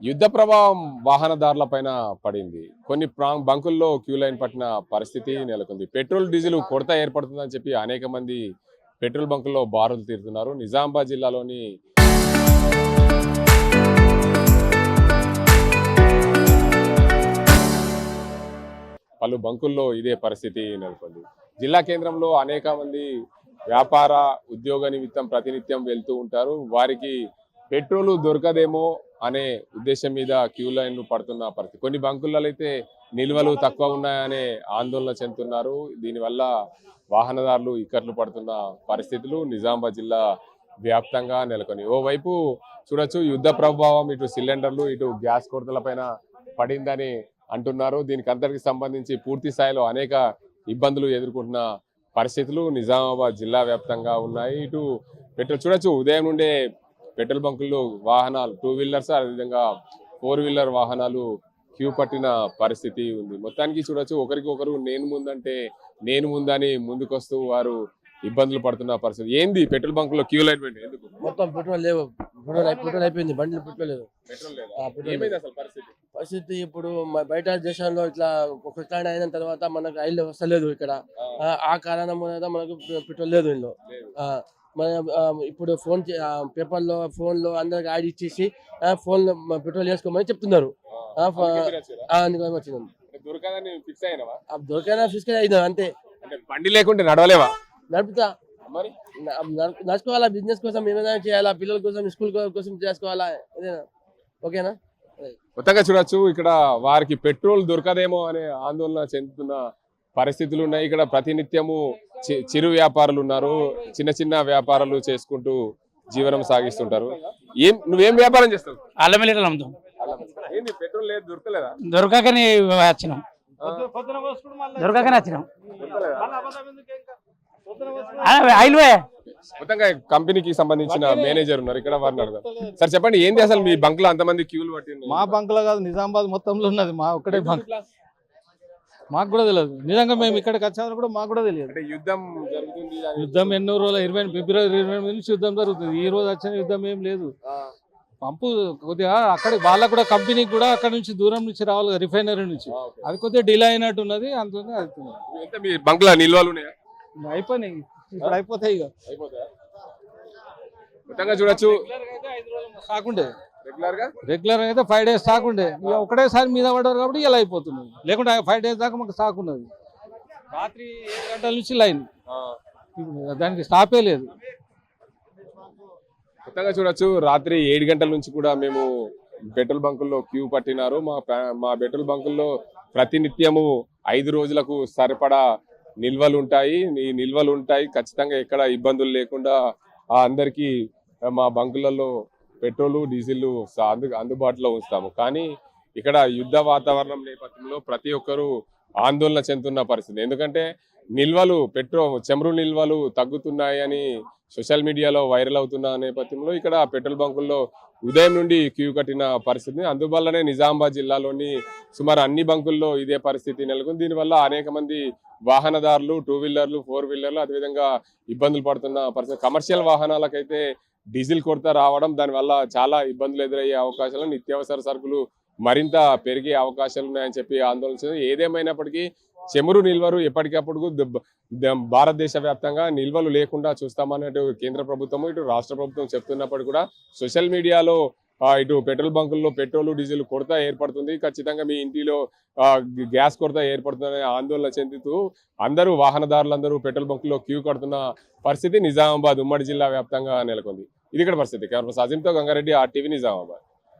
యుద్ధ ప్రభావం వాహనదారులపైన పడింది. కొన్ని బంకుల్లో క్యూ లైన్ పట్టిన పరిస్థితి నెలకొంది. పెట్రోల్ డీజిల్ కొరత ఏర్పడుతుందని చెప్పి అనేక మంది పెట్రోల్ బంకుల్లో బారులు తీరుతున్నారు. నిజామాబాద్ జిల్లాలోని పలు బంకుల్లో ఇదే పరిస్థితి నెలకొంది. జిల్లా కేంద్రంలో అనేక మంది వ్యాపార ఉద్యోగ నిమిత్తం ప్రతినిత్యం వెళ్తూ ఉంటారు. వారికి పెట్రోల్ దొరకదేమో అనే ఉద్దేశం మీద క్యూ లైన్లు పడుతున్న పరిస్థితి. కొన్ని బంకులలో అయితే నిల్వలు తక్కువ ఉన్నాయనే ఆందోళన చెందుతున్నారు. దీనివల్ల వాహనదారులు ఇక్కట్లు పడుతున్న పరిస్థితులు నిజామాబాద్ జిల్లా వ్యాప్తంగా నెలకొని. ఓవైపు చూడొచ్చు యుద్ధ ప్రభావం ఇటు సిలిండర్లు ఇటు గ్యాస్ కొరతలపైన పడిందని అంటున్నారు. దీనికి అందరికి సంబంధించి పూర్తి స్థాయిలో అనేక ఇబ్బందులు ఎదుర్కొంటున్న పరిస్థితులు నిజామాబాద్ జిల్లా వ్యాప్తంగా ఉన్నాయి. ఇటు పెట్రోల్ చూడొచ్చు, ఉదయం నుండే పెట్రోల్ బంకుల్లో వాహనాలు 2 వీలర్స్ అదేవిధంగా 4 వీలర్ వాహనాలు క్యూ పట్టిన పరిస్థితి ఉంది. మొత్తానికి చూడొచ్చు, ఒకరికొకరు నేను ముందంటే నేను ముందని ముందుకొస్తూ వారు ఇబ్బందులు పడుతున్న పరిస్థితి. ఏంది పెట్రోల్ బంక్ లో క్యూ లైన్ ఎందుకు? మొత్తం పెట్రోల్ లేవు. పెట్రోల్ అయిపోయింది, బండిలో పెట్రోల్ లేదు. పరిస్థితి ఇప్పుడు బయట దేశాల్లో ఇట్లా ఒక స్టాండ్ అయిన తర్వాత మనకు రైలు వస్తలేదు ఇక్కడ. ఆ కారణం వల్ల మనకు పెట్రోల్ లేదు ఇందులో. మన ఇప్పుడు పేపర్లో ఫోన్లో అందరికి యాడ్ ఇచ్చేసి ఫోన్ పెట్రోల్ వేసుకోమని చెప్తున్నారు. వచ్చినాం దొరికైనా ఫిక్స్ అయినా అంతే. బండి లేకుంటే నడవలేవా? నడుపుతా మరి నడుచుకోవాలా, బిజినెస్ కోసం ఏమైనా చేయాలా, పిల్లల కోసం స్కూల్ కోసం చేసుకోవాలా, ఓకేనా? మొత్తంగా చూడొచ్చు, ఇక్కడ వారికి పెట్రోల్ దొరకదేమో అనే ఆందోళన చెందుతున్న పరిస్థితులు ఉన్నాయి. ఇక్కడ ప్రతినిత్యము చిరు వ్యాపారులు ఉన్నారు, చిన్న చిన్న వ్యాపారాలు చేసుకుంటూ జీవనం సాగిస్తుంటారు. నువ్వేం వ్యాపారం చేస్తావు? అల్లం వెల్లిగడ్డలు అమ్ముతాం. ఏంది పెట్రోల్ లేదు, దొరకలేదా? దొరకకనే వచ్చినాం. రైల్వే మొత్తంగా కంపెనీకి సంబంధించిన మేనేజర్ ఉన్నారు ఇక్కడ, వారిని అడగాలి. సార్ చెప్పండి, ఏంది అసలు మీ బంక్ లో అంతమంది క్యూలు పట్టింది? మా బంక్ లో కాదు, నిజామాబాద్ మొత్తంలో ఉన్నది మా ఒక్కటే బంక్. మాకు కూడా తెలియదు, నిజంగా మేము ఇక్కడికి వచ్చామని కూడా మాకు కూడా తెలియదు. యుద్ధం జరుగుతుంది, యుద్ధం ఎన్నో రోజులు ఫిబ్రవరి 28 నుంచి యుద్ధం జరుగుతుంది. ఈ రోజు వచ్చిన యుద్ధం ఏం లేదు. పంపు కొద్దిగా అక్కడ వాళ్ళకు కూడా కంపెనీకి కూడా అక్కడ నుంచి దూరం నుంచి రావాలి, రిఫైనరీ నుంచి. అది కొద్దిగా డిలే అయినట్టు ఉన్నది, అందుకని అవుతుంది. బంక్ లో నిల్వలు ఉన్నాయా? అయిపోయినాయి, ఇప్పుడు అయిపోతాయి. ఇక మొత్తంగా చూడొచ్చు, కాకుండే రెగ్యులర్ అయితే 5 days సాకుండే, ఇక ఒకటేసారి మీద పడ్డారు కాబట్టి ఇలా అయిపోతున్నాయి. లేకుంటే 5 days దాకా మాకు సాకున్నది. రాత్రి 7 గంటల నుంచి లైన్, దానికి స్టాపే లేదు. మొత్తంగా చూడొచ్చు, రాత్రి 7 గంటల నుంచి కూడా మేము పెట్రోల్ బంకుల్లో క్యూ పట్టినారు. మా పెట్రోల్ బంకుల్లో ప్రతినిత్యము 5 రోజులకు సరిపడా నిల్వలు ఉంటాయి. ఖచ్చితంగా ఎక్కడ ఇబ్బందులు లేకుండా అందరికీ మా బంకులలో పెట్రోలు డీజిల్ అందుబాటులో ఉంచుతాము. కానీ ఇక్కడ యుద్ధ వాతావరణం నేపథ్యంలో ప్రతి ఒక్కరూ ఆందోళన చెందుతున్న పరిస్థితి. ఎందుకంటే చమురు నిల్వలు తగ్గుతున్నాయని సోషల్ మీడియాలో వైరల్ అవుతున్న నేపథ్యంలో ఇక్కడ పెట్రోల్ బంకుల్లో ఉదయం నుండి క్యూ కట్టిన పరిస్థితి. అందువల్లనే నిజామాబాద్ జిల్లాలోని సుమారు అన్ని బంకుల్లో ఇదే పరిస్థితి నెలకొంది. దీనివల్ల అనేక మంది వాహనదారులు 2 వీలర్లు 4 వీలర్లు అదేవిధంగా ఇబ్బందులు పడుతున్న పరిస్థితి. కమర్షియల్ వాహనాలకైతే డీజిల్ కొరత రావడం, దానివల్ల చాలా ఇబ్బందులు ఎదురయ్యే అవకాశాలు, నిత్యావసర సరుకులు మరింత పెరిగే అవకాశాలు ఉన్నాయని చెప్పి ఆందోళన. ఏదేమైనప్పటికీ చమురు నిల్వలు ఎప్పటికప్పుడు భారతదేశ వ్యాప్తంగా నిల్వలు లేకుండా చూస్తామన్నట్టు కేంద్ర ప్రభుత్వం ఇటు రాష్ట్ర ప్రభుత్వం చెప్తున్నప్పుడు కూడా సోషల్ మీడియాలో ఇటు పెట్రోల్ బంకుల్లో పెట్రోల్ డీజిల్ కొరత ఏర్పడుతుంది, ఖచ్చితంగా మీ ఇంటిలో గ్యాస్ కొరత ఏర్పడుతుందనే ఆందోళన చెందుతూ వాహనదారులందరూ పెట్రోల్ బంకుల్లో క్యూ కడుతున్న పరిస్థితి నిజామాబాద్ ఉమ్మడి జిల్లా వ్యాప్తంగా నెలకొంది. ఇది ఇక్కడ పరిస్థితి. కెమెరా పర్సన్ అజీంతో గంగారెడ్డి, RTV నిజామాబాద్.